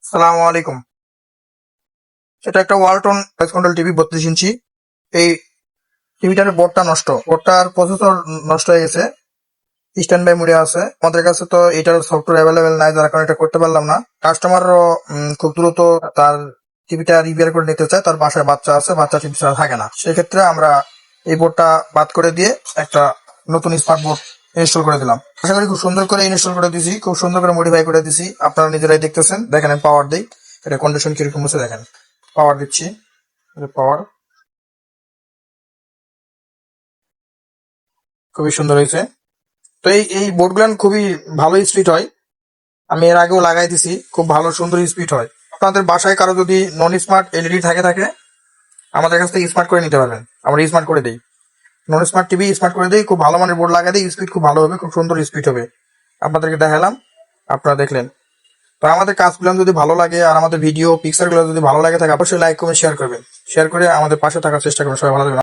সালামু আলাইকুম। এটা একটা ওয়ালটন ভয়েস কন্ট্রোল টিভি 32 ইঞ্চি। এই টিভিটার বোর্ডটা নষ্ট, বোর্ডটার প্রসেসর নষ্ট হয়ে গেছে, স্ট্যান্ড বাই মোডে আছে। আমাদের কাছে তো এটার সফটওয়্যার অ্যাভেলেবেল নাই, যার কারণে এটা করতে পারলাম না। কাস্টমারও খুব দ্রুত তার টিভিটা রিপেয়ার করে নিতে চায়, তার বাসায় বাচ্চা আছে, বাচ্চা টিভি ছাড়া থাকে না। সেক্ষেত্রে আমরা এই বোর্ডটা বাদ করে দিয়ে একটা নতুন স্মার্ট বোর্ড ইনস্টল করে দিলাম। আশা করি খুব সুন্দর করে ইনস্টল করে দিয়েছি, খুব সুন্দর করে মডিফাই করে দিয়েছি। আপনারা নিজেরাই দেখতেছেন। দেখেন আমি পাওয়ার দিই, এটা কন্ডিশন কিরকম হচ্ছে দেখেন। পাওয়ার দিচ্ছি, পাওয়ার খুবই সুন্দর হয়েছে। তো এই বোর্ডগুলো খুবই ভালো স্পিড হয়, আমি এর আগেও লাগাই দিছি, খুব ভালো সুন্দর স্পিড হয়। আপনাদের বাসায় কারো যদি নন স্মার্ট এলইডি থাকে আমাদের কাছ থেকে স্মার্ট করে নিতে পারবেন, আমরা স্মার্ট করে দিই। নন স্মার্ট টিভি স্মার্ট করে দিই, খুব ভালো মানের বোর্ড লাগাই দিই, স্পিড খুব ভালো হবে, খুব সুন্দর স্পিড হবে। আপনাদেরকে দেখালাম, আপনারা দেখলেন। তো আমাদের কাজগুলো যদি ভালো লাগে আর আমাদের ভিডিও পিকচারগুলো যদি ভালো লাগে থাকে, অবশ্যই লাইক কমেন্ট শেয়ার করবেন। শেয়ার করে আমাদের পাশে থাকার চেষ্টা করবেন। সবাই ভালো থাকবেন।